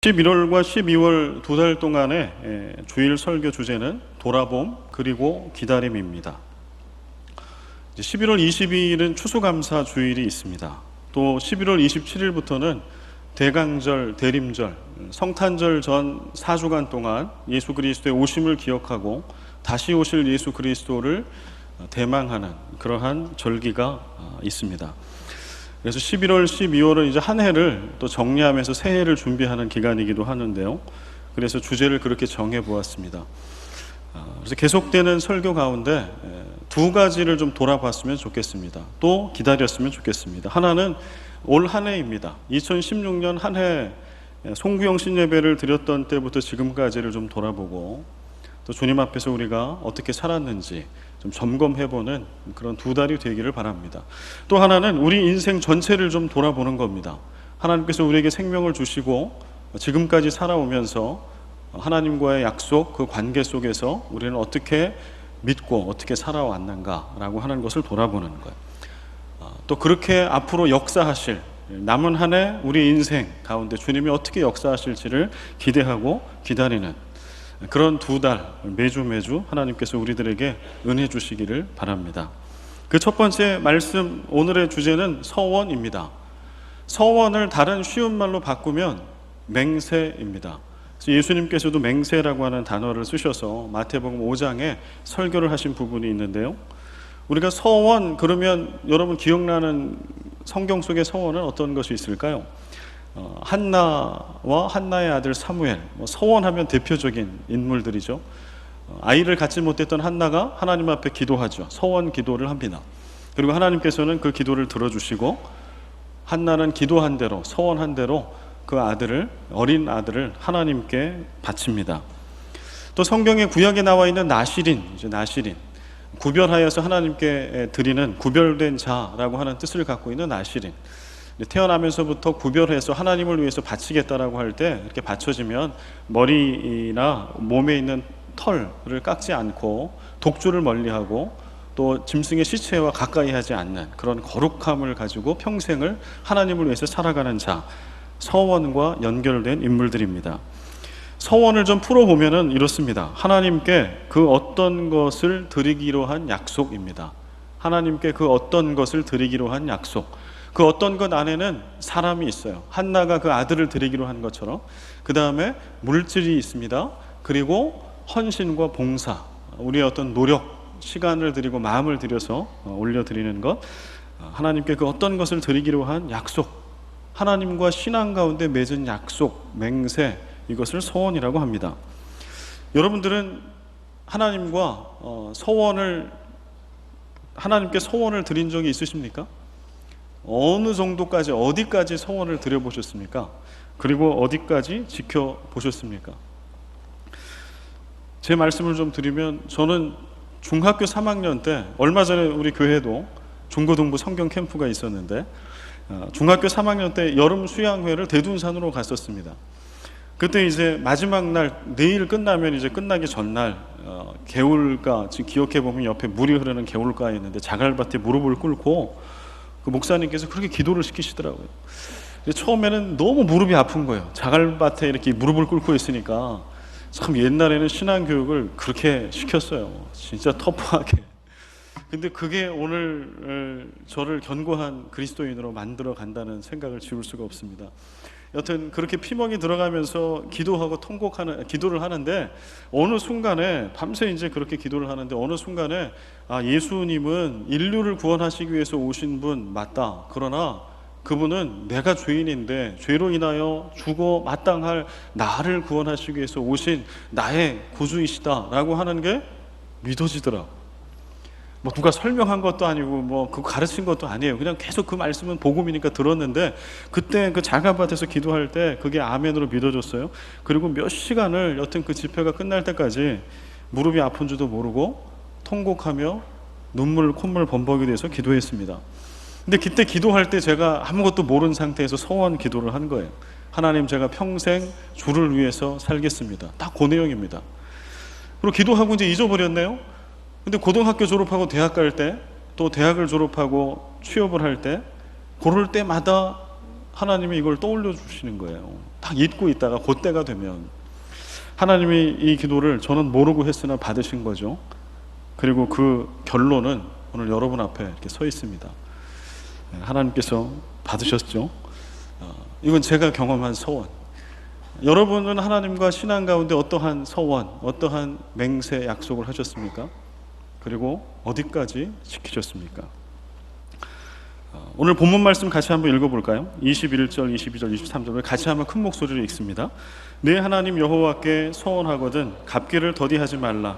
11월과 12월 두 달 동안의 주일 설교 주제는 돌아봄 그리고 기다림입니다. 11월 22일은 추수감사 주일이 있습니다. 또 11월 27일부터는 대강절, 대림절, 성탄절 전 4주간 동안 예수 그리스도의 오심을 기억하고 다시 오실 예수 그리스도를 대망하는 그러한 절기가 있습니다. 그래서 11월, 12월은 이제 한 해를 또 정리하면서 새해를 준비하는 기간이기도 하는데요. 그래서 주제를 그렇게 정해 보았습니다. 그래서 계속되는 설교 가운데 두 가지를 좀 돌아봤으면 좋겠습니다. 또 기다렸으면 좋겠습니다. 하나는 올 한 해입니다. 2016년 한 해 송구영 신예배를 드렸던 때부터 지금까지를 좀 돌아보고 또 주님 앞에서 우리가 어떻게 살았는지 좀 점검해보는 그런 두 달이 되기를 바랍니다. 또 하나는 우리 인생 전체를 좀 돌아보는 겁니다. 하나님께서 우리에게 생명을 주시고 지금까지 살아오면서 하나님과의 약속, 그 관계 속에서 우리는 어떻게 믿고 어떻게 살아왔는가라고 하는 것을 돌아보는 거예요. 또 그렇게 앞으로 역사하실 남은 한 해 우리 인생 가운데 주님이 어떻게 역사하실지를 기대하고 기다리는 그런 두 달 매주 하나님께서 우리들에게 은혜 주시기를 바랍니다. 그 첫 번째 말씀, 오늘의 주제는 서원입니다. 서원을 다른 쉬운 말로 바꾸면 맹세입니다. 예수님께서도 맹세라고 하는 단어를 쓰셔서 마태복음 5장에 설교를 하신 부분이 있는데요. 우리가 서원 그러면 여러분 기억나는 성경 속의 서원은 어떤 것이 있을까요? 한나와 한나의 아들 사무엘, 서원하면 대표적인 인물들이죠. 아이를 갖지 못했던 한나가 하나님 앞에 기도하죠. 서원 기도를 합니다. 그리고 하나님께서는 그 기도를 들어주시고 한나는 기도한 대로, 서원한 대로 그 아들을, 어린 아들을 하나님께 바칩니다. 또 성경의 구약에 나와 있는 나실인, 구별하여서 하나님께 드리는 구별된 자라고 하는 뜻을 갖고 있는 나실인, 태어나면서부터 구별해서 하나님을 위해서 바치겠다라고 할 때 이렇게 바쳐지면 머리나 몸에 있는 털을 깎지 않고 독주를 멀리하고 또 짐승의 시체와 가까이 하지 않는 그런 거룩함을 가지고 평생을 하나님을 위해서 살아가는 자, 서원과 연결된 인물들입니다. 서원을 좀 풀어보면은 이렇습니다. 하나님께 그 어떤 것을 드리기로 한 약속입니다. 하나님께 그 어떤 것을 드리기로 한 약속. 그 어떤 것 안에는 사람이 있어요. 한나가 그 아들을 드리기로 한 것처럼. 그 다음에 물질이 있습니다. 그리고 헌신과 봉사, 우리의 어떤 노력, 시간을 드리고 마음을 들여서 올려드리는 것, 하나님께 그 어떤 것을 드리기로 한 약속, 하나님과 신앙 가운데 맺은 약속, 맹세, 이것을 서원이라고 합니다. 여러분들은 하나님과 하나님께 서원을 드린 적이 있으십니까? 어느 정도까지, 어디까지 서원을 드려보셨습니까? 그리고 어디까지 지켜보셨습니까? 제 말씀을 좀 드리면, 저는 중학교 3학년 때, 얼마 전에 우리 교회도 중고등부 성경 캠프가 있었는데, 중학교 3학년 때 여름 수양회를 대둔산으로 갔었습니다. 그때 이제 마지막 날, 내일 끝나면 이제 끝나기 전날, 개울가, 지금 기억해보면 옆에 물이 흐르는 개울가에 있는데 자갈밭에 무릎을 꿇고 그 목사님께서 그렇게 기도를 시키시더라고요. 처음에는 너무 무릎이 아픈 거예요. 자갈밭에 이렇게 무릎을 꿇고 있으니까. 참 옛날에는 신앙교육을 그렇게 시켰어요. 진짜 터프하게. 근데 그게 오늘 저를 견고한 그리스도인으로 만들어 간다는 생각을 지울 수가 없습니다. 여튼 그렇게 피멍이 들어가면서 기도하고 기도를 하는데 어느 순간에 밤새 이제 그렇게 기도를 하는데 어느 순간에 예수님은 인류를 구원하시기 위해서 오신 분 맞다. 그러나 그분은 내가 죄인인데 죄로 인하여 죽어 마땅할 나를 구원하시기 위해서 오신 나의 구주이시다라고 하는 게 믿어지더라. 누가 설명한 것도 아니고 그거 가르친 것도 아니에요. 그냥 계속 그 말씀은 복음이니까 들었는데 그때 그 자갈밭에서 기도할 때 그게 아멘으로 믿어졌어요. 그리고 몇 시간을 여튼 그 집회가 끝날 때까지 무릎이 아픈 줄도 모르고 통곡하며 눈물 콧물 범벅이 돼서 기도했습니다. 근데 그때 기도할 때 제가 아무것도 모르는 상태에서 서원 기도를 한 거예요. 하나님, 제가 평생 주를 위해서 살겠습니다. 딱 그 내용입니다. 그리고 기도하고 이제 잊어버렸네요. 근데 고등학교 졸업하고 대학 갈 때, 또 대학을 졸업하고 취업을 할 때, 그럴 때마다 하나님이 이걸 떠올려 주시는 거예요. 딱 잊고 있다가 그때가 되면 하나님이 이 기도를 저는 모르고 했으나 받으신 거죠. 그리고 그 결론은 오늘 여러분 앞에 이렇게 서 있습니다. 하나님께서 받으셨죠. 이건 제가 경험한 서원. 여러분은 하나님과 신앙 가운데 어떠한 서원, 어떠한 맹세, 약속을 하셨습니까? 그리고 어디까지 지키셨습니까? 오늘 본문 말씀 같이 한번 읽어볼까요? 21절, 22절, 23절을 같이 한번 큰 목소리로 읽습니다. 내 하나님 여호와께 서원하거든 갚기를 더디하지 말라.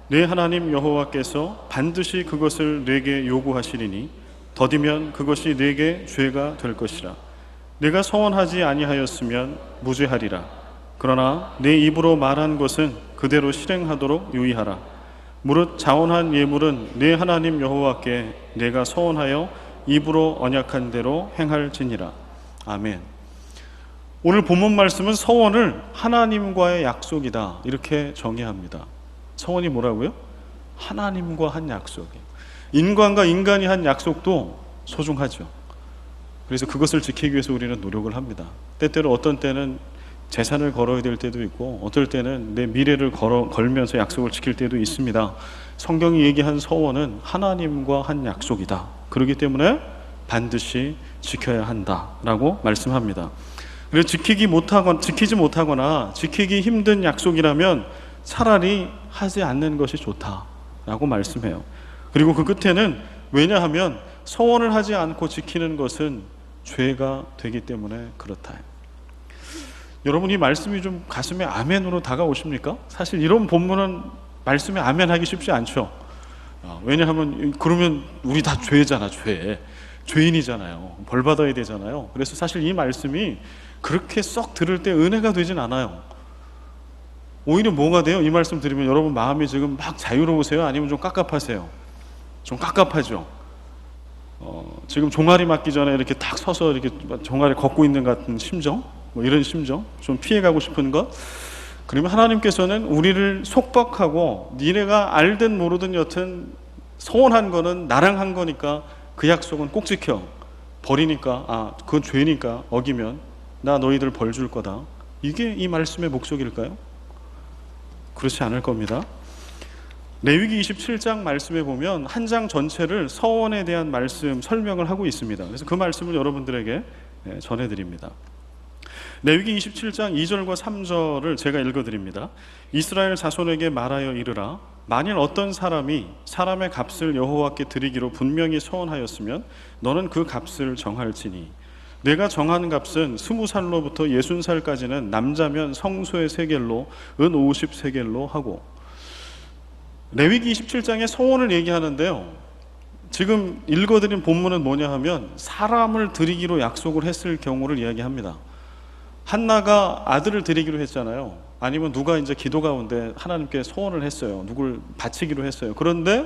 내 하나님 여호와께서 반드시 그것을 내게 요구하시리니 더디면 그것이 내게 죄가 될 것이라. 내가 서원하지 아니하였으면 무죄하리라. 그러나 내 입으로 말한 것은 그대로 실행하도록 유의하라. 무릇 자원한 예물은 내 하나님 여호와께 내가 서원하여 입으로 언약한 대로 행할지니라. 아멘. 오늘 본문 말씀은 서원을 하나님과의 약속이다 이렇게 정의합니다. 서원이 뭐라고요? 하나님과 한 약속이에요. 인간과 인간이 한 약속도 소중하죠. 그래서 그것을 지키기 위해서 우리는 노력을 합니다. 때때로 어떤 때는 재산을 걸어야 될 때도 있고 어떨 때는 내 미래를 걸면서 약속을 지킬 때도 있습니다. 성경이 얘기한 서원은 하나님과 한 약속이다. 그렇기 때문에 반드시 지켜야 한다라고 말씀합니다. 그래서 지키지 못하거나 지키기 힘든 약속이라면 차라리 하지 않는 것이 좋다라고 말씀해요. 그리고 그 끝에는 왜냐하면 서원을 하지 않고 지키는 것은 죄가 되기 때문에 그렇다. 여러분 이 말씀이 좀 가슴에 아멘으로 다가오십니까? 사실 이런 본문은 말씀에 아멘하기 쉽지 않죠. 왜냐하면 그러면 우리 다 죄잖아. 죄인이잖아요. 벌 받아야 되잖아요. 그래서 사실 이 말씀이 그렇게 썩 들을 때 은혜가 되진 않아요. 오히려 뭐가 돼요? 이 말씀 들으면 여러분 마음이 지금 막 자유로우세요? 아니면 좀 깝깝하세요? 좀 깝깝하죠. 지금 종아리 맞기 전에 이렇게 탁 서서 이렇게 종아리 걷고 있는 같은 심정, 뭐 이런 심정, 좀 피해가고 싶은 것. 그러면 하나님께서는 우리를 속박하고 니네가 알든 모르든 여튼 서원한 거는 나랑 한 거니까 그 약속은 꼭 지켜. 버리니까 그건 죄니까 어기면 나 너희들 벌 줄 거다. 이게 이 말씀의 목적일까요? 그렇지 않을 겁니다. 레위기 27장 말씀에 보면 한 장 전체를 서원에 대한 말씀 설명을 하고 있습니다. 그래서 그 말씀을 여러분들에게 전해드립니다. 레위기 27장 2절과 3절을 제가 읽어드립니다. 이스라엘 자손에게 말하여 이르라. 만일 어떤 사람이 사람의 값을 여호와께 드리기로 분명히 서원하였으면 너는 그 값을 정할지니 내가 정한 값은 20살로부터 60살까지는 남자면 성소의 세겔로 은 50세겔로 하고. 레위기 27장에 서원을 얘기하는데요, 지금 읽어드린 본문은 뭐냐 하면 사람을 드리기로 약속을 했을 경우를 이야기합니다. 한나가 아들을 드리기로 했잖아요. 아니면 누가 이제 기도 가운데 하나님께 소원을 했어요. 누굴 바치기로 했어요. 그런데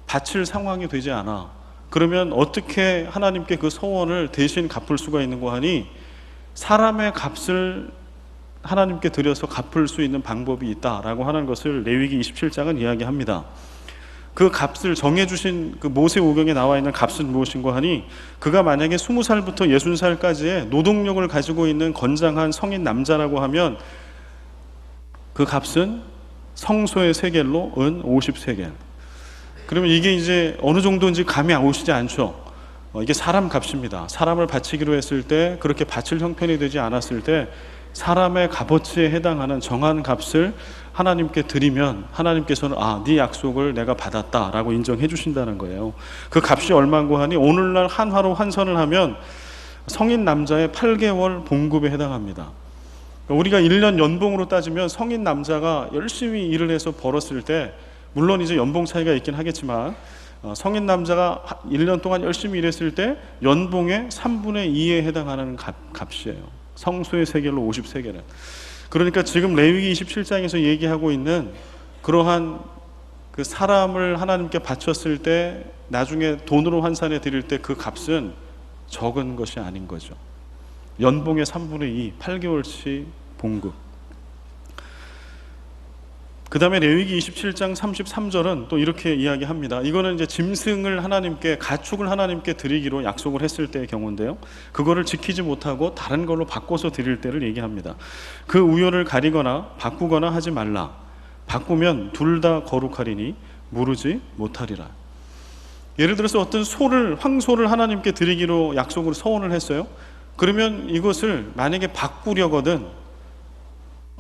바칠 상황이 되지 않아. 그러면 어떻게 하나님께 그 소원을 대신 갚을 수가 있는 거 하니 사람의 값을 하나님께 드려서 갚을 수 있는 방법이 있다라고 하는 것을 레위기 27장은 이야기합니다. 그 값을 정해주신 그 모세오경에 나와 있는 값은 무엇인가 하니 그가 만약에 20살부터 60살까지의 노동력을 가지고 있는 건장한 성인 남자라고 하면 그 값은 성소의 세겔로 은 50세겔. 그러면 이게 이제 어느 정도인지 감이 오시지 않죠. 이게 사람 값입니다. 사람을 바치기로 했을 때 그렇게 바칠 형편이 되지 않았을 때 사람의 값어치에 해당하는 정한 값을 하나님께 드리면 하나님께서는 네 약속을 내가 받았다라고 인정해 주신다는 거예요. 그 값이 얼마인고 하니 오늘날 한화로 환산을 하면 성인 남자의 8개월 봉급에 해당합니다. 우리가 1년 연봉으로 따지면 성인 남자가 열심히 일을 해서 벌었을 때 물론 이제 연봉 차이가 있긴 하겠지만 성인 남자가 1년 동안 열심히 일했을 때 연봉의 3분의 2에 해당하는 값이에요. 성소의 세겔로 50세겔은. 그러니까 지금 레위기 27장에서 얘기하고 있는 그러한 그 사람을 하나님께 바쳤을 때 나중에 돈으로 환산해 드릴 때 그 값은 적은 것이 아닌 거죠. 연봉의 3분의 2, 8개월치 봉급. 그 다음에 레위기 27장 33절은 또 이렇게 이야기합니다. 이거는 이제 짐승을 하나님께, 가축을 하나님께 드리기로 약속을 했을 때의 경우인데요, 그거를 지키지 못하고 다른 걸로 바꿔서 드릴 때를 얘기합니다. 그 우열을 가리거나 바꾸거나 하지 말라. 바꾸면 둘 다 거룩하리니 무르지 못하리라. 예를 들어서 어떤 황소를 하나님께 드리기로 약속으로 서원을 했어요. 그러면 이것을 만약에 바꾸려거든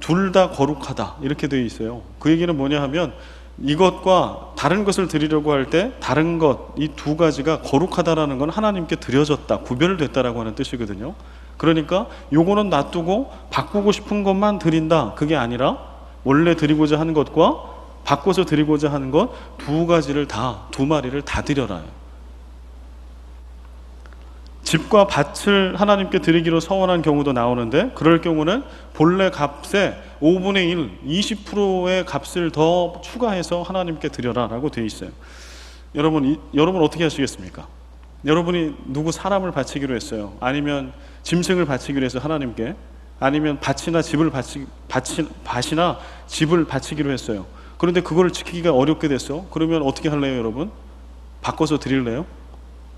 둘 다 거룩하다 이렇게 되어 있어요. 그 얘기는 뭐냐 하면 이것과 다른 것을 드리려고 할 때 다른 것, 이 두 가지가 거룩하다라는 건 하나님께 드려졌다, 구별됐다라고 하는 뜻이거든요. 그러니까 요거는 놔두고 바꾸고 싶은 것만 드린다, 그게 아니라 원래 드리고자 하는 것과 바꿔서 드리고자 하는 것 두 가지를 다, 두 마리를 다 드려라. 집과 밭을 하나님께 드리기로 서원한 경우도 나오는데, 그럴 경우는 본래 값의 5분의 1, 20%의 값을 더 추가해서 하나님께 드려라 라고 되어 있어요. 여러분 어떻게 하시겠습니까? 여러분이 누구 사람을 바치기로 했어요. 아니면 짐승을 바치기로 해서 하나님께, 아니면 밭이나 집을 바치기로 했어요. 그런데 그걸 지키기가 어렵게 됐어. 그러면 어떻게 할래요, 여러분? 바꿔서 드릴래요?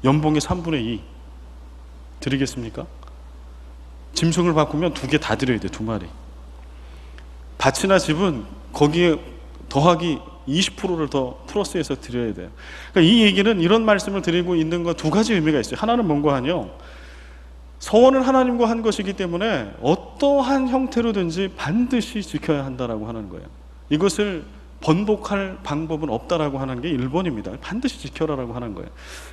연봉의 3분의 2 드리겠습니까? 짐승을 바꾸면 두 개 다 드려야 돼, 두 마리. 밭이나 집은 거기에 더하기 20%를 더 플러스해서 드려야 돼요. 그러니까 이 얘기는, 이런 말씀을 드리고 있는 건 두 가지 의미가 있어요. 하나는 뭔가 하뇨, 서원을 하나님과 한 것이기 때문에 어떠한 형태로든지 반드시 지켜야 한다라고 하는 거예요. 이것을 번복할 방법은 없다라고 하는 게 1번입니다. 반드시 지켜라라고 하는 거예요.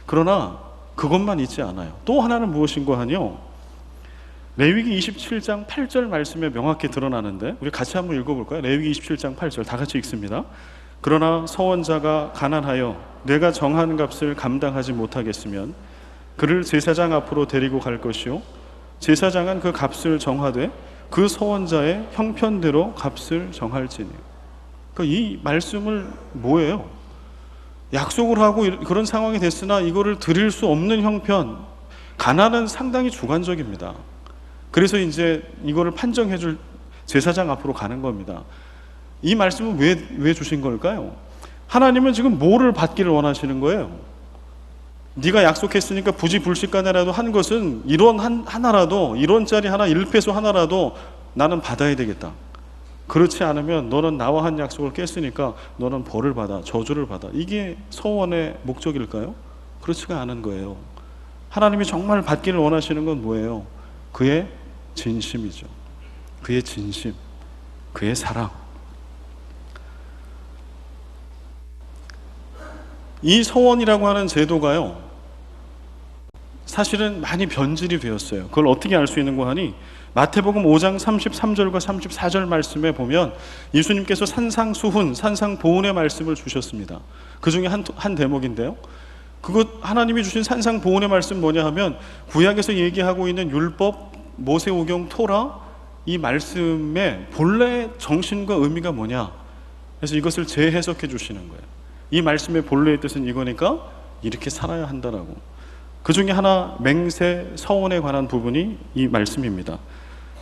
그러나 그것만 있지 않아요. 또 하나는 무엇인가 하뇨, 레위기 27장 8절 말씀에 명확히 드러나는데, 우리 같이 한번 읽어볼까요? 레위기 27장 8절 다 같이 읽습니다. 그러나 서원자가 가난하여 내가 정한 값을 감당하지 못하겠으면 그를 제사장 앞으로 데리고 갈 것이요, 제사장은 그 값을 정하되 그 서원자의 형편대로 값을 정할지니. 그러니까 이 말씀을 뭐예요? 약속을 하고 그런 상황이 됐으나 이거를 드릴 수 없는 형편, 가난은 상당히 주관적입니다. 그래서 이제 이거를 판정해 줄 제사장 앞으로 가는 겁니다. 이 말씀은 왜 주신 걸까요? 하나님은 지금 뭐를 받기를 원하시는 거예요? 네가 약속했으니까 부지불식간에라도 한 것은 1원 하나라도, 1원짜리 하나, 1페소 하나라도 나는 받아야 되겠다. 그렇지 않으면 너는 나와 한 약속을 깼으니까 너는 벌을 받아, 저주를 받아. 이게 서원의 목적일까요? 그렇지가 않은 거예요. 하나님이 정말 받기를 원하시는 건 뭐예요? 그의 진심이죠. 그의 진심, 그의 사랑. 이 서원이라고 하는 제도가요, 사실은 많이 변질이 되었어요. 그걸 어떻게 알 수 있는가 하니, 마태복음 5장 33절과 34절 말씀에 보면 예수님께서 산상수훈, 산상보훈의 말씀을 주셨습니다. 그 중에 한 대목인데요, 그것 하나님이 주신 산상보훈의 말씀 뭐냐 하면, 구약에서 얘기하고 있는 율법, 모세오경, 토라, 이 말씀의 본래 정신과 의미가 뭐냐, 그래서 이것을 재해석해 주시는 거예요. 이 말씀의 본래의 뜻은 이거니까 이렇게 살아야 한다라고. 그 중에 하나, 맹세, 서원에 관한 부분이 이 말씀입니다.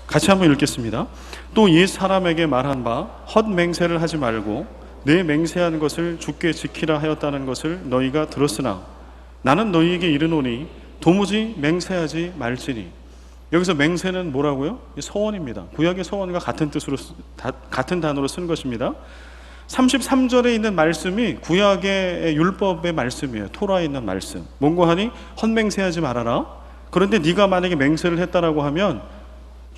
같이 한번 읽겠습니다. 또 옛 사람에게 말한 바 헛맹세를 하지 말고 내 맹세한 것을 주께 지키라 하였다는 것을 너희가 들었으나 나는 너희에게 이르노니 도무지 맹세하지 말지니. 여기서 맹세는 뭐라고요? 서원입니다. 구약의 서원과 같은 단어로 쓴 것입니다. 33절에 있는 말씀이 구약의 율법의 말씀이에요. 토라에 있는 말씀. 뭔고 하니 헛맹세하지 말아라. 그런데 네가 만약에 맹세를 했다라고 하면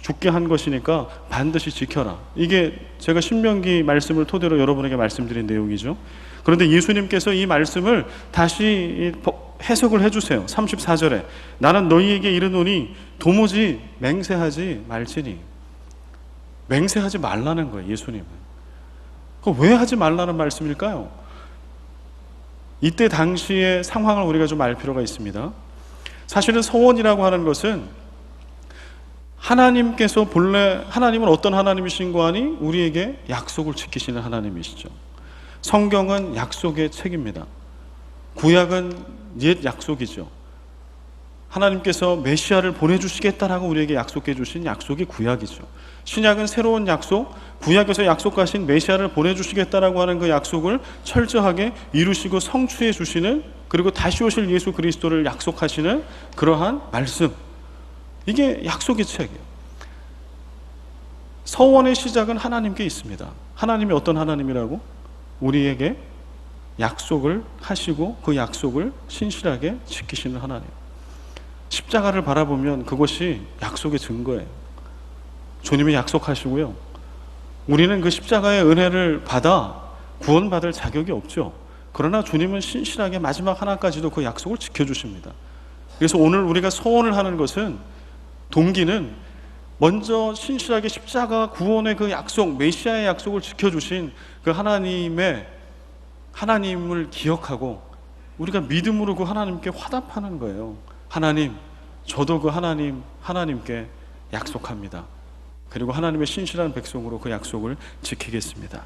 죽게 한 것이니까 반드시 지켜라. 이게 제가 신명기 말씀을 토대로 여러분에게 말씀드린 내용이죠. 그런데 예수님께서 이 말씀을 다시 해석을 해주세요. 34절에 나는 너희에게 이르노니 도무지 맹세하지 말지니. 맹세하지 말라는 거예요, 예수님은. 왜 하지 말라는 말씀일까요? 이때 당시의 상황을 우리가 좀 알 필요가 있습니다. 사실은 서원이라고 하는 것은 하나님께서 본래, 하나님은 어떤 하나님이신가 하니 우리에게 약속을 지키시는 하나님이시죠. 성경은 약속의 책입니다. 구약은 옛 약속이죠. 하나님께서 메시아를 보내주시겠다라고 우리에게 약속해 주신 약속이 구약이죠. 신약은 새로운 약속, 구약에서 약속하신 메시아를 보내주시겠다라고 하는 그 약속을 철저하게 이루시고 성취해 주시는, 그리고 다시 오실 예수 그리스도를 약속하시는 그러한 말씀, 이게 약속의 책이에요. 서원의 시작은 하나님께 있습니다. 하나님이 어떤 하나님이라고? 우리에게 약속을 하시고 그 약속을 신실하게 지키시는 하나님. 십자가를 바라보면 그것이 약속의 증거예요. 주님이 약속하시고요, 우리는 그 십자가의 은혜를 받아 구원받을 자격이 없죠. 그러나 주님은 신실하게 마지막 하나까지도 그 약속을 지켜주십니다. 그래서 오늘 우리가 소원을 하는 것은, 동기는 먼저 신실하게 십자가 구원의 그 약속, 메시아의 약속을 지켜주신 그 하나님을 기억하고 우리가 믿음으로 그 하나님께 화답하는 거예요. 하나님, 저도 그 하나님께 약속합니다. 그리고 하나님의 신실한 백성으로 그 약속을 지키겠습니다.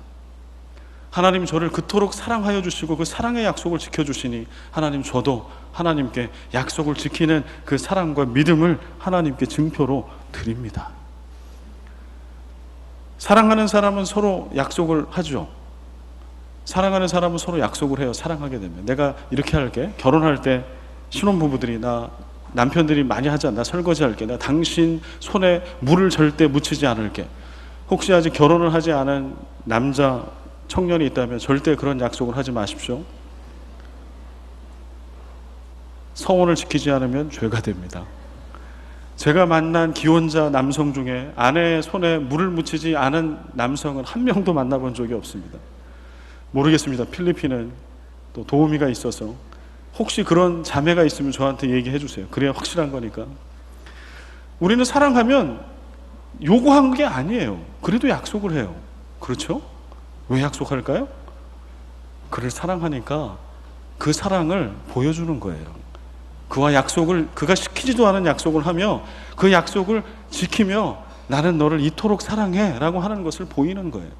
하나님, 저를 그토록 사랑하여 주시고 그 사랑의 약속을 지켜주시니 하나님, 저도 하나님께 약속을 지키는 그 사랑과 믿음을 하나님께 증표로 드립니다. 사랑하는 사람은 서로 약속을 하죠. 사랑하는 사람은 서로 약속을 해요. 사랑하게 되면 내가 이렇게 할게. 결혼할 때 신혼부부들이, 남편들이 많이 하지 않나, 설거지 할게, 나 당신 손에 물을 절대 묻히지 않을게. 혹시 아직 결혼을 하지 않은 남자 청년이 있다면 절대 그런 약속을 하지 마십시오. 서원을 지키지 않으면 죄가 됩니다. 제가 만난 기혼자 남성 중에 아내의 손에 물을 묻히지 않은 남성은 한 명도 만나본 적이 없습니다. 모르겠습니다. 필리핀은 또 도우미가 있어서 혹시 그런 자매가 있으면 저한테 얘기해 주세요. 그래야 확실한 거니까. 우리는 사랑하면 요구한 게 아니에요. 그래도 약속을 해요. 그렇죠? 왜 약속할까요? 그를 사랑하니까 그 사랑을 보여주는 거예요. 그와 약속을, 그가 시키지도 않은 약속을 하며 그 약속을 지키며 나는 너를 이토록 사랑해 라고 하는 것을 보이는 거예요.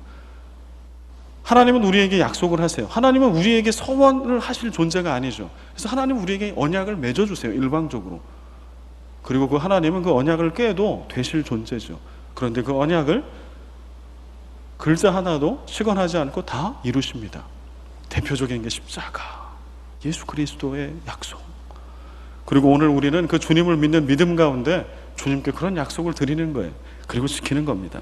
하나님은 우리에게 약속을 하세요. 하나님은 우리에게 서원을 하실 존재가 아니죠. 그래서 하나님은 우리에게 언약을 맺어주세요. 일방적으로. 그리고 그 하나님은 그 언약을 깨도 되실 존재죠. 그런데 그 언약을 글자 하나도 시건하지 않고 다 이루십니다. 대표적인 게 십자가, 예수 그리스도의 약속. 그리고 오늘 우리는 그 주님을 믿는 믿음 가운데 주님께 그런 약속을 드리는 거예요. 그리고 지키는 겁니다.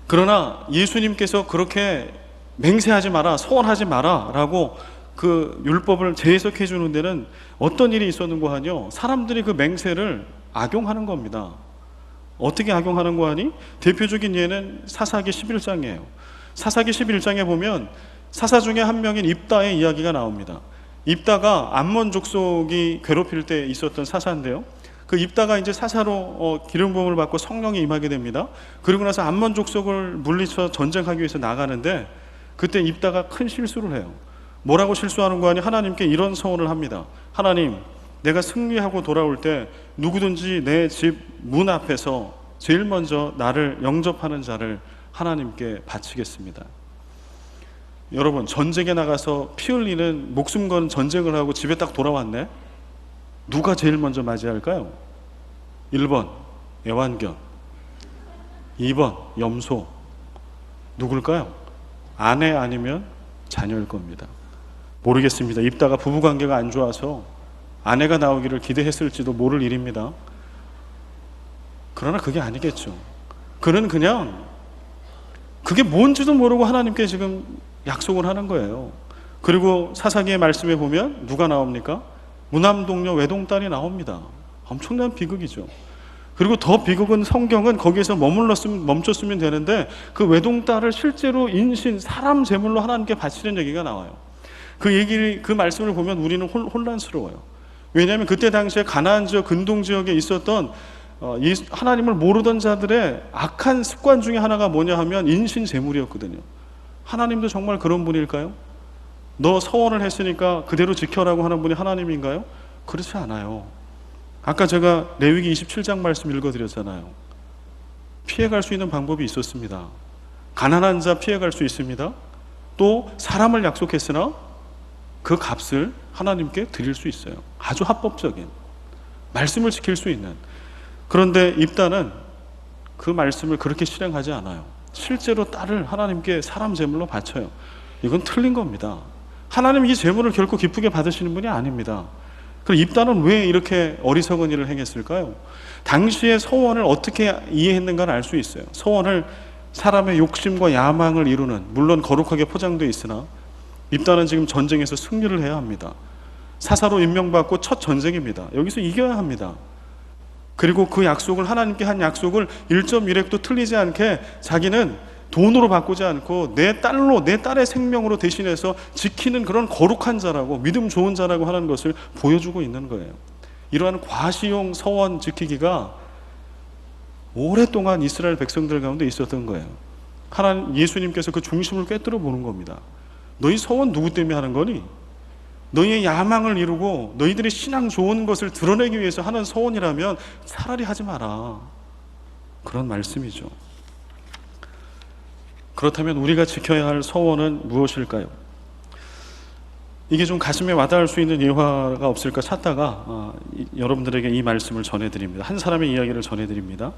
그러나 예수님께서 그렇게 맹세하지 마라, 소원하지 마라 라고 그 율법을 재해석해 주는 데는 어떤 일이 있었는고 하뇨? 사람들이 그 맹세를 악용하는 겁니다. 어떻게 악용하는 거 하니? 대표적인 예는 사사기 11장이에요. 사사기 11장에 보면 사사 중에 한 명인 입다의 이야기가 나옵니다. 입다가 암몬 족속이 괴롭힐 때 있었던 사사인데요, 그 입다가 이제 사사로 기름 부음을 받고 성령이 임하게 됩니다. 그리고 나서 암몬 족속을 물리쳐 전쟁하기 위해서 나가는데 그때 입다가 큰 실수를 해요. 뭐라고 실수하는 거 아니? 하나님께 이런 서원을 합니다. 하나님, 내가 승리하고 돌아올 때 누구든지 내 집 문 앞에서 제일 먼저 나를 영접하는 자를 하나님께 바치겠습니다. 여러분, 전쟁에 나가서 피 흘리는 목숨 건 전쟁을 하고 집에 딱 돌아왔네. 누가 제일 먼저 맞이할까요? 1번 애완견, 2번 염소. 누굴까요? 아내 아니면 자녀일 겁니다. 모르겠습니다. 입다가 부부관계가 안 좋아서 아내가 나오기를 기대했을지도 모를 일입니다. 그러나 그게 아니겠죠. 그는 그냥 그게 뭔지도 모르고 하나님께 지금 약속을 하는 거예요. 그리고 사사기의 말씀에 보면 누가 나옵니까? 무남동녀 외동딸이 나옵니다. 엄청난 비극이죠. 그리고 더 비극은 성경은 거기에서 멈췄으면 되는데 그 외동딸을 실제로 인신, 사람 제물로 하나님께 바치는 얘기가 나와요. 그 말씀을 보면 우리는 혼란스러워요. 왜냐하면 그때 당시에 가나안 지역, 근동 지역에 있었던 하나님을 모르던 자들의 악한 습관 중에 하나가 뭐냐 하면 인신 제물이었거든요. 하나님도 정말 그런 분일까요? 너 서원을 했으니까 그대로 지켜라고 하는 분이 하나님인가요? 그렇지 않아요. 아까 제가 레위기 27장 말씀 읽어드렸잖아요. 피해갈 수 있는 방법이 있었습니다. 가난한 자 피해갈 수 있습니다. 또 사람을 약속했으나 그 값을 하나님께 드릴 수 있어요. 아주 합법적인 말씀을 지킬 수 있는. 그런데 입다는 그 말씀을 그렇게 실행하지 않아요. 실제로 딸을 하나님께 사람 제물로 바쳐요. 이건 틀린 겁니다. 하나님 이 제물을 결코 기쁘게 받으시는 분이 아닙니다. 그럼 입단은 왜 이렇게 어리석은 일을 행했을까요? 당시의 서원을 어떻게 이해했는가를 알 수 있어요. 서원을 사람의 욕심과 야망을 이루는, 물론 거룩하게 포장되어 있으나 입단은 지금 전쟁에서 승리를 해야 합니다. 사사로 임명받고 첫 전쟁입니다. 여기서 이겨야 합니다. 그리고 그 약속을, 하나님께 한 약속을 1.1획도 틀리지 않게 자기는 돈으로 바꾸지 않고 내 딸로, 내 딸의 생명으로 대신해서 지키는 그런 거룩한 자라고, 믿음 좋은 자라고 하는 것을 보여주고 있는 거예요. 이러한 과시용 서원 지키기가 오랫동안 이스라엘 백성들 가운데 있었던 거예요. 하나님, 예수님께서 그 중심을 꿰뚫어 보는 겁니다. 너희 서원 누구 때문에 하는 거니? 너희의 야망을 이루고 너희들의 신앙 좋은 것을 드러내기 위해서 하는 서원이라면 차라리 하지 마라. 그런 말씀이죠. 그렇다면 우리가 지켜야 할 서원은 무엇일까요? 이게 좀 가슴에 와닿을 수 있는 예화가 없을까 찾다가 여러분들에게 이 말씀을 전해드립니다. 한 사람의 이야기를 전해드립니다.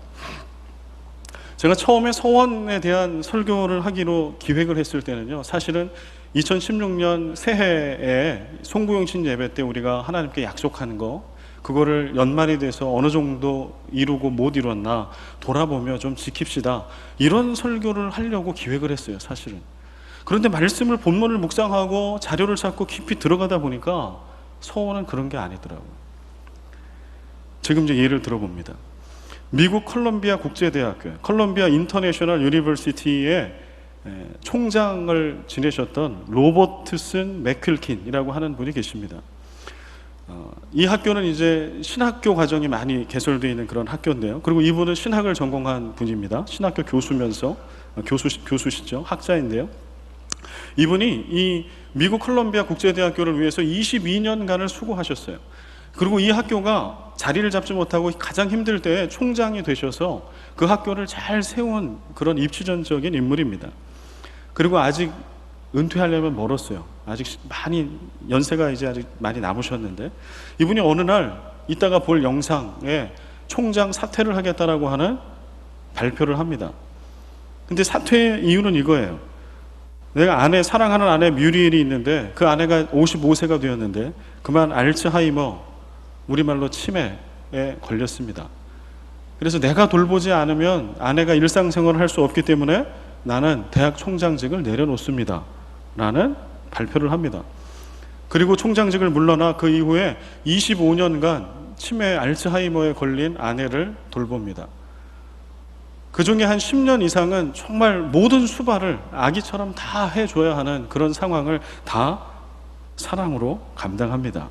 제가 처음에 서원에 대한 설교를 하기로 기획을 했을 때는요, 사실은 2016년 새해에 송구영신 예배 때 우리가 하나님께 약속하는 거, 그거를 연말이 돼서 어느 정도 이루고 못 이뤘나 돌아보며 좀 지킵시다, 이런 설교를 하려고 기획을 했어요, 사실은. 그런데 말씀을, 본문을 묵상하고 자료를 찾고 깊이 들어가다 보니까 서원은 그런 게 아니더라고요. 지금 이제 예를 들어봅니다. 미국 컬럼비아 국제대학교, 컬럼비아 인터내셔널 유니버시티의 총장을 지내셨던 로버트슨 맥클킨이라고 하는 분이 계십니다. 이 학교는 이제 신학교 과정이 많이 개설되어 있는 그런 학교인데요. 그리고 이분은 신학을 전공한 분입니다. 신학교 교수면서 교수시죠. 학자인데요. 이분이 이 미국 컬럼비아 국제대학교를 위해서 22년간을 수고하셨어요. 그리고 이 학교가 자리를 잡지 못하고 가장 힘들 때 총장이 되셔서 그 학교를 잘 세운 그런 입지전적인 인물입니다. 그리고 아직 은퇴하려면 멀었어요. 아직 많이, 연세가 이제 아직 많이 남으셨는데, 이분이 어느 날 이따가 볼 영상에 총장 사퇴를 하겠다라고 하는 발표를 합니다. 근데 사퇴의 이유는 이거예요. 내가 사랑하는 아내 뮤리엘이 있는데 그 아내가 55세가 되었는데 그만 알츠하이머, 우리말로 치매에 걸렸습니다. 그래서 내가 돌보지 않으면 아내가 일상생활을 할 수 없기 때문에 나는 대학 총장직을 내려놓습니다 라는 발표를 합니다. 그리고 총장직을 물러나 그 이후에 25년간 치매, 알츠하이머에 걸린 아내를 돌봅니다. 그 중에 한 10년 이상은 정말 모든 수발을 아기처럼 다 해줘야 하는 그런 상황을 다 사랑으로 감당합니다.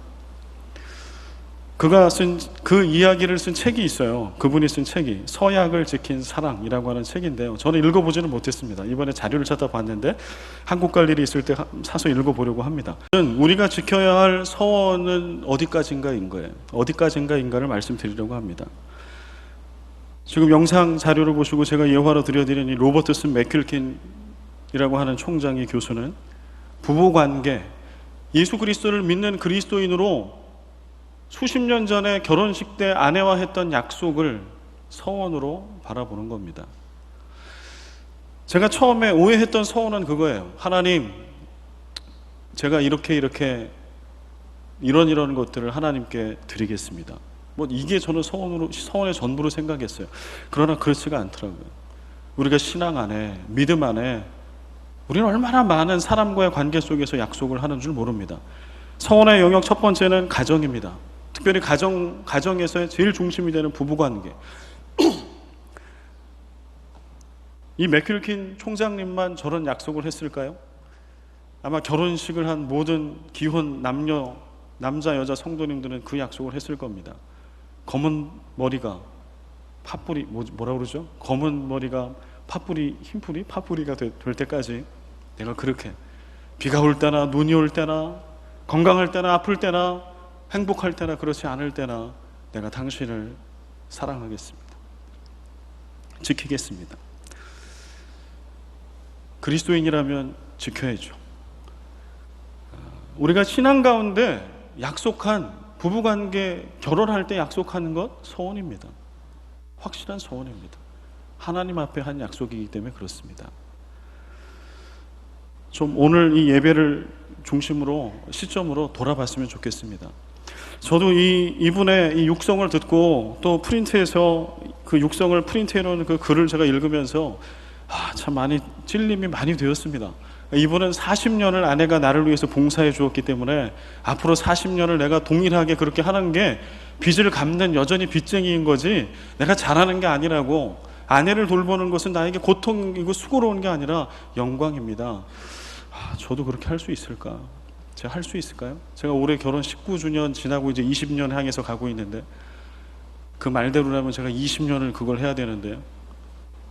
그가 쓴 그 이야기를 쓴 책이 있어요. 그분이 쓴 책이 서약을 지킨 사랑이라고 하는 책인데요. 저는 읽어보지는 못했습니다. 이번에 자료를 찾아 봤는데 한국 갈 일이 있을 때 사서 읽어보려고 합니다. 우리가 지켜야 할 서원은 어디까지인가인 거예요. 어디까지인가를 말씀드리려고 합니다. 지금 영상 자료를 보시고 제가 예화로 드려드린 이 로버트슨 맥클킨이라고 하는 총장의 교수는 부부관계, 예수 그리스도를 믿는 그리스도인으로 수십 년 전에 결혼식 때 아내와 했던 약속을 서원으로 바라보는 겁니다. 제가 처음에 오해했던 서원은 그거예요. 하나님, 제가 이런 것들을 하나님께 드리겠습니다. 뭐 이게 저는 서원의 전부로 생각했어요. 그러나 그렇지가 않더라고요. 우리가 신앙 안에, 믿음 안에 우리는 얼마나 많은 사람과의 관계 속에서 약속을 하는 줄 모릅니다. 서원의 영역 첫 번째는 가정입니다. 특별히 가정에서의 제일 중심이 되는 부부관계. 이 맥클킨 총장님만 저런 약속을 했을까요? 아마 결혼식을 한 모든 기혼 남자 여자 성도님들은 그 약속을 했을 겁니다. 검은 머리가 팥뿌리, 뭐라 그러죠? 검은 머리가 팥뿌리가 될 때까지 내가 그렇게 비가 올 때나 눈이 올 때나 건강할 때나 아플 때나 행복할 때나 그렇지 않을 때나 내가 당신을 사랑하겠습니다. 지키겠습니다. 그리스도인이라면 지켜야죠. 우리가 신앙 가운데 약속한 부부관계, 결혼할 때 약속하는 것 서원입니다. 확실한 서원입니다. 하나님 앞에 한 약속이기 때문에 그렇습니다. 좀 오늘 이 예배를 중심으로 시점으로 돌아봤으면 좋겠습니다. 저도 이분의 이 육성을 듣고 또 프린트해서 그 육성을 프린트해 놓은 그 글을 제가 읽으면서 참 많이 찔림이 많이 되었습니다. 이분은 40년을 아내가 나를 위해서 봉사해 주었기 때문에 앞으로 40년을 내가 동일하게 그렇게 하는 게 빚을 갚는 여전히 빚쟁이인 거지 내가 잘하는 게 아니라고, 아내를 돌보는 것은 나에게 고통이고 수고로운 게 아니라 영광입니다. 저도 그렇게 할 수 있을까? 제가 할 수 있을까요? 제가 올해 결혼 19주년 지나고 이제 20년 향해서 가고 있는데 그 말대로라면 제가 20년을 그걸 해야 되는데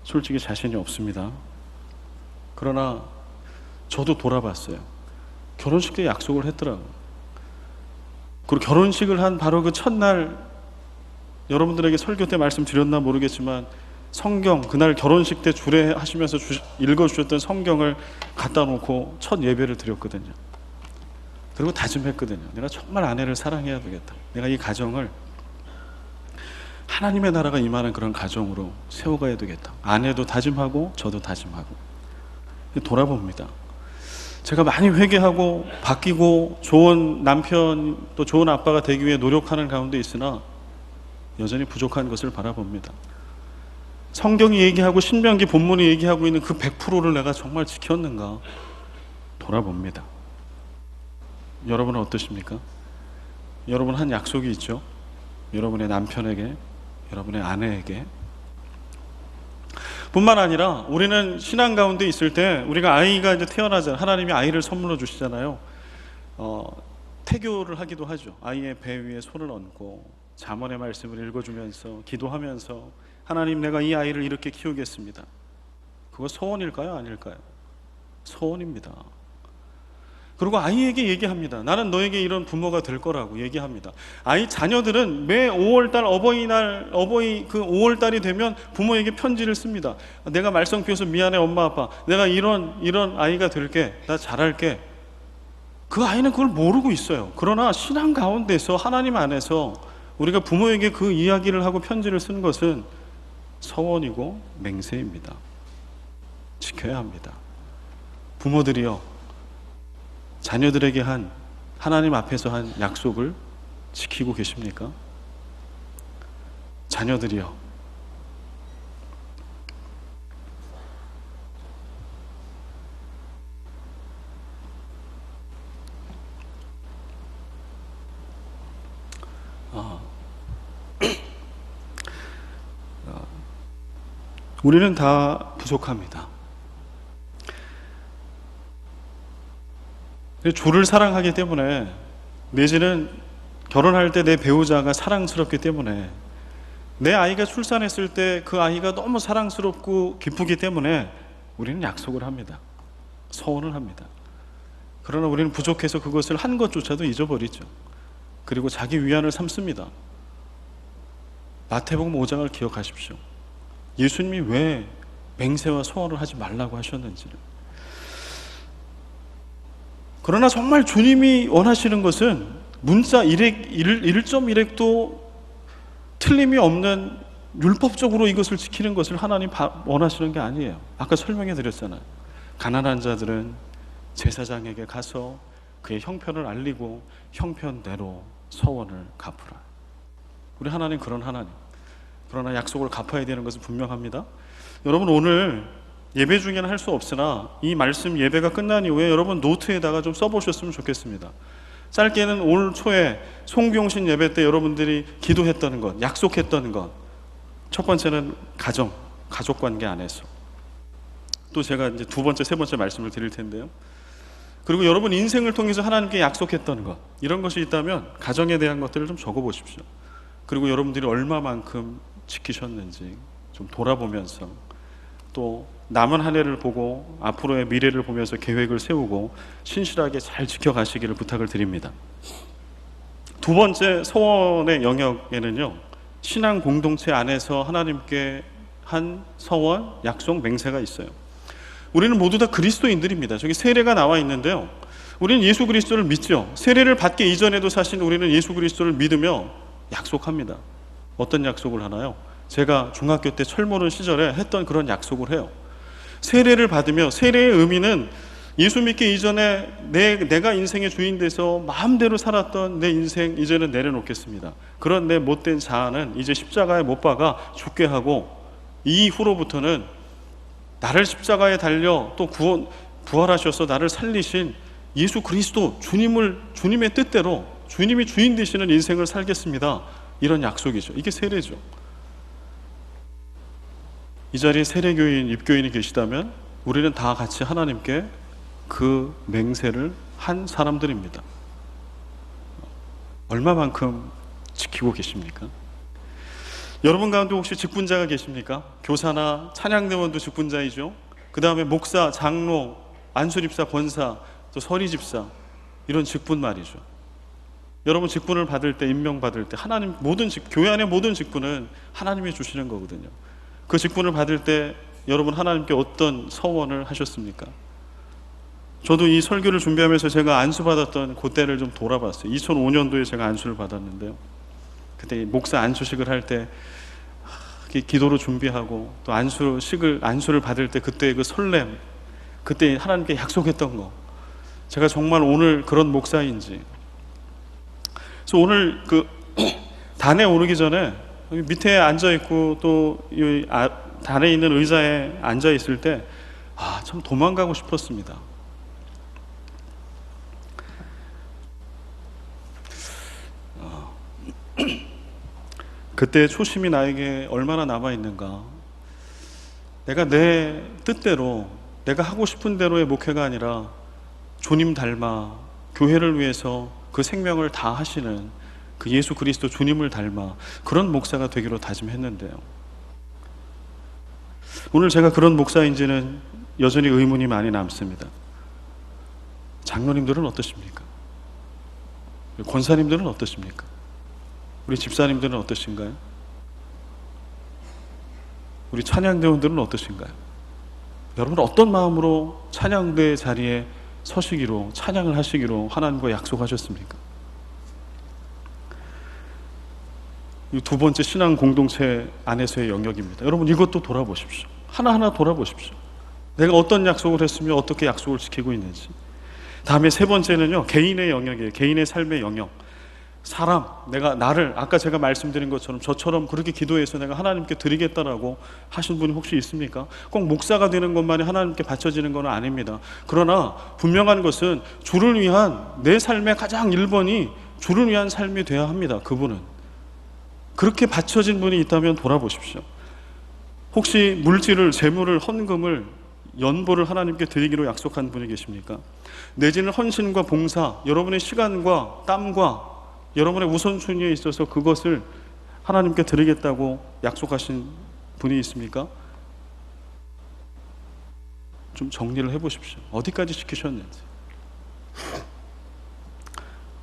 솔직히 자신이 없습니다. 그러나 저도 돌아봤어요. 결혼식 때 약속을 했더라고요. 그리고 결혼식을 한 바로 그 첫날, 여러분들에게 설교 때 말씀드렸나 모르겠지만 성경, 그날 결혼식 때 주례하시면서 읽어주셨던 성경을 갖다 놓고 첫 예배를 드렸거든요. 그리고 다짐했거든요. 내가 정말 아내를 사랑해야 되겠다. 내가 이 가정을 하나님의 나라가 임하는 그런 가정으로 세워가야 되겠다. 아내도 다짐하고 저도 다짐하고 돌아봅니다. 제가 많이 회개하고 바뀌고 좋은 남편 또 좋은 아빠가 되기 위해 노력하는 가운데 있으나 여전히 부족한 것을 바라봅니다. 성경이 얘기하고 신명기 본문이 얘기하고 있는 그 100%를 내가 정말 지켰는가 돌아봅니다. 여러분은 어떠십니까? 여러분 한 약속이 있죠? 여러분의 남편에게, 여러분의 아내에게. 뿐만 아니라 우리는 신앙 가운데 있을 때 우리가 아이가 이제 태어나잖아요. 하나님이 아이를 선물로 주시잖아요. 태교를 하기도 하죠. 아이의 배 위에 손을 얹고 잠언의 말씀을 읽어주면서 기도하면서 하나님, 내가 이 아이를 이렇게 키우겠습니다. 그거 소원일까요? 아닐까요? 소원입니다. 그리고 아이에게 얘기합니다. 나는 너에게 이런 부모가 될 거라고 얘기합니다. 아이 자녀들은 매 5월달 어버이 그 5월달이 되면 부모에게 편지를 씁니다. 내가 말썽 피워서 미안해 엄마 아빠. 내가 이런 아이가 될게. 나 잘할게. 그 아이는 그걸 모르고 있어요. 그러나 신앙 가운데서 하나님 안에서 우리가 부모에게 그 이야기를 하고 편지를 쓰는 것은 서원이고 맹세입니다. 지켜야 합니다. 부모들이요, 자녀들에게 하나님 앞에서 한 약속을 지키고 계십니까? 자녀들이요, 우리는 다 부족합니다. 주를 사랑하기 때문에, 내지는 결혼할 때 내 배우자가 사랑스럽기 때문에, 내 아이가 출산했을 때 그 아이가 너무 사랑스럽고 기쁘기 때문에 우리는 약속을 합니다. 서원을 합니다. 그러나 우리는 부족해서 그것을 한 것조차도 잊어버리죠. 그리고 자기 위안을 삼습니다. 마태복음 5장을 기억하십시오. 예수님이 왜 맹세와 소원을 하지 말라고 하셨는지를. 그러나 정말 주님이 원하시는 것은 문자 1.1획도 틀림이 없는 율법적으로 이것을 지키는 것을 하나님 원하시는 게 아니에요. 아까 설명해 드렸잖아요. 가난한 자들은 제사장에게 가서 그의 형편을 알리고 형편대로 서원을 갚으라. 우리 하나님 그런 하나님. 그러나 약속을 갚아야 되는 것은 분명합니다. 여러분, 오늘 예배 중에는 할 수 없으나 이 말씀 예배가 끝난 이후에 여러분 노트에다가 좀 써보셨으면 좋겠습니다. 짧게는 올 초에 송병신 예배 때 여러분들이 기도했던 것, 약속했던 것. 첫 번째는 가족관계 안에서. 또 제가 이제 두 번째, 세 번째 말씀을 드릴 텐데요. 그리고 여러분 인생을 통해서 하나님께 약속했던 것, 이런 것이 있다면 가정에 대한 것들을 좀 적어보십시오. 그리고 여러분들이 얼마만큼 지키셨는지 좀 돌아보면서, 또 남은 한 해를 보고 앞으로의 미래를 보면서 계획을 세우고 신실하게 잘 지켜가시기를 부탁을 드립니다. 두 번째 서원의 영역에는요, 신앙 공동체 안에서 하나님께 한 서원, 약속, 맹세가 있어요. 우리는 모두 다 그리스도인들입니다. 저기 세례가 나와 있는데요, 우리는 예수 그리스도를 믿죠. 세례를 받기 이전에도 사실 우리는 예수 그리스도를 믿으며 약속합니다. 어떤 약속을 하나요? 제가 중학교 때 철모른 시절에 했던 그런 약속을 해요. 세례를 받으며, 세례의 의미는 예수 믿기 이전에 내가 인생의 주인 돼서 마음대로 살았던 내 인생 이제는 내려놓겠습니다. 그런 내 못된 자아는 이제 십자가에 못 박아 죽게 하고, 이후로부터는 나를 십자가에 달려 또 부활하셔서 나를 살리신 예수 그리스도 주님의 뜻대로 주님이 주인 되시는 인생을 살겠습니다. 이런 약속이죠. 이게 세례죠. 이 자리에 세례교인, 입교인이 계시다면 우리는 다 같이 하나님께 그 맹세를 한 사람들입니다. 얼마만큼 지키고 계십니까? 여러분 가운데 혹시 직분자가 계십니까? 교사나 찬양대원도 직분자이죠. 그 다음에 목사, 장로, 안수집사, 권사, 또 서리집사, 이런 직분 말이죠. 여러분 직분을 받을 때, 임명받을 때 하나님 교회 안의 모든 직분은 하나님이 주시는 거거든요. 그 직분을 받을 때 여러분 하나님께 어떤 서원을 하셨습니까? 저도 이 설교를 준비하면서 제가 안수받았던 그때를 좀 돌아봤어요. 2005년도에 제가 안수를 받았는데요. 그때 목사 안수식을 할 때 기도로 준비하고 또 안수를 받을 때 그때 그 설렘, 그때 하나님께 약속했던 거, 제가 정말 오늘 그런 목사인지. 그래서 오늘 그 단에 오르기 전에 밑에 앉아 있고 또 이 단에 있는 의자에 앉아 있을 때 참 도망가고 싶었습니다. 그때 초심이 나에게 얼마나 남아있는가. 내가 내 뜻대로, 내가 하고 싶은 대로의 목회가 아니라 주님 닮아 교회를 위해서 그 생명을 다 하시는 그 예수 그리스도 주님을 닮아 그런 목사가 되기로 다짐했는데요. 오늘 제가 그런 목사인지는 여전히 의문이 많이 남습니다. 장로님들은 어떠십니까? 권사님들은 어떠십니까? 우리 집사님들은 어떠신가요? 우리 찬양대원들은 어떠신가요? 여러분 어떤 마음으로 찬양대 자리에 서시기로, 찬양을 하시기로 하나님과 약속하셨습니까? 이 두 번째 신앙 공동체 안에서의 영역입니다. 여러분 이것도 돌아보십시오. 하나하나 돌아보십시오. 내가 어떤 약속을 했으며 어떻게 약속을 지키고 있는지. 다음에 세 번째는요, 개인의 영역이에요. 개인의 삶의 영역. 사람, 나를 아까 제가 말씀드린 것처럼 저처럼 그렇게 기도해서 내가 하나님께 드리겠다라고 하신 분이 혹시 있습니까? 꼭 목사가 되는 것만이 하나님께 바쳐지는 건 아닙니다. 그러나 분명한 것은 주를 위한 내 삶의 가장 1번이 주를 위한 삶이 되어야 합니다. 그분은 그렇게 바쳐진 분이 있다면 돌아보십시오. 혹시 물질을, 재물을, 헌금을, 연보를 하나님께 드리기로 약속한 분이 계십니까? 내지는 헌신과 봉사, 여러분의 시간과 땀과 여러분의 우선순위에 있어서 그것을 하나님께 드리겠다고 약속하신 분이 있습니까? 좀 정리를 해보십시오. 어디까지 지키셨는지.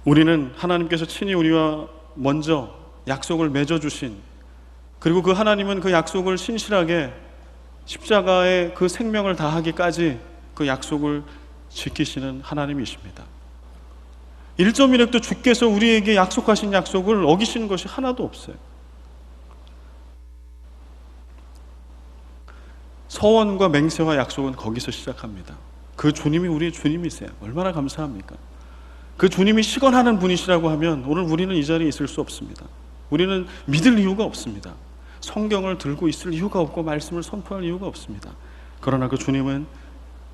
우리는 하나님께서 친히 우리와 먼저 약속을 맺어주신, 그리고 그 하나님은 그 약속을 신실하게 십자가의 그 생명을 다하기까지 그 약속을 지키시는 하나님이십니다. 1.1획도 주께서 우리에게 약속하신 약속을 어기시는 것이 하나도 없어요. 서원과 맹세와 약속은 거기서 시작합니다. 그 주님이 우리의 주님이세요. 얼마나 감사합니까? 그 주님이 시건하는 분이시라고 하면 오늘 우리는 이 자리에 있을 수 없습니다. 우리는 믿을 이유가 없습니다. 성경을 들고 있을 이유가 없고 말씀을 선포할 이유가 없습니다. 그러나 그 주님은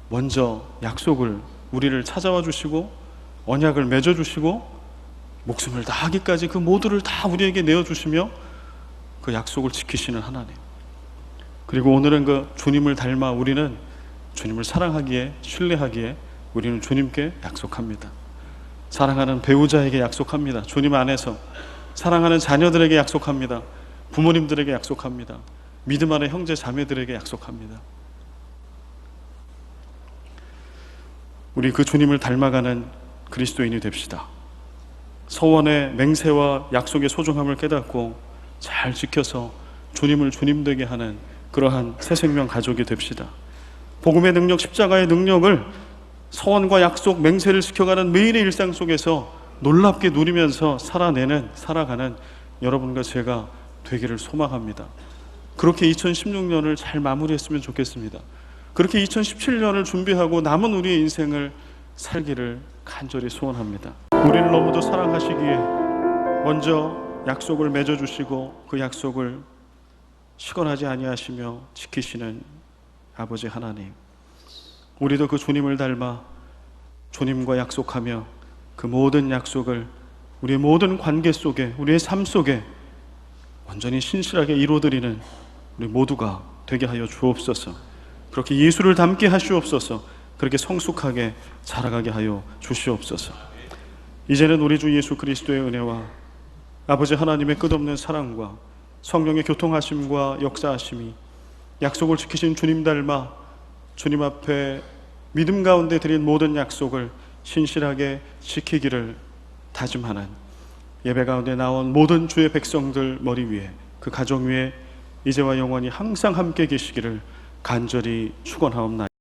먼저 약속을, 우리를 찾아와 주시고 언약을 맺어주시고 목숨을 다하기까지 그 모두를 다 우리에게 내어주시며 그 약속을 지키시는 하나님. 그리고 오늘은 그 주님을 닮아 우리는 주님을 사랑하기에, 신뢰하기에 우리는 주님께 약속합니다. 사랑하는 배우자에게 약속합니다. 주님 안에서 사랑하는 자녀들에게 약속합니다. 부모님들에게 약속합니다. 믿음 안의 형제 자매들에게 약속합니다. 우리 그 주님을 닮아가는 그리스도인이 됩시다. 서원의 맹세와 약속의 소중함을 깨닫고 잘 지켜서 주님을 주님 되게 하는 그러한 새 생명 가족이 됩시다. 복음의 능력, 십자가의 능력을 서원과 약속, 맹세를 지켜가는 매일의 일상 속에서 놀랍게 누리면서 살아가는 여러분과 제가 되기를 소망합니다. 그렇게 2016년을 잘 마무리했으면 좋겠습니다. 그렇게 2017년을 준비하고 남은 우리의 인생을 살기를 간절히 소원합니다. 우리를 너무도 사랑하시기에 먼저 약속을 맺어주시고 그 약속을 시건하지 아니하시며 지키시는 아버지 하나님, 우리도 그 주님을 닮아 주님과 약속하며 그 모든 약속을 우리의 모든 관계 속에, 우리의 삶 속에 완전히 신실하게 이루어드리는 우리 모두가 되게 하여 주옵소서. 그렇게 예수를 닮게 하시옵소서. 그렇게 성숙하게 자라가게 하여 주시옵소서. 이제는 우리 주 예수 그리스도의 은혜와 아버지 하나님의 끝없는 사랑과 성령의 교통하심과 역사하심이 약속을 지키신 주님 닮아 주님 앞에 믿음 가운데 드린 모든 약속을 신실하게 지키기를 다짐하는 예배 가운데 나온 모든 주의 백성들 머리 위에, 그 가정 위에 이제와 영원히 항상 함께 계시기를 간절히 축원하옵나이다.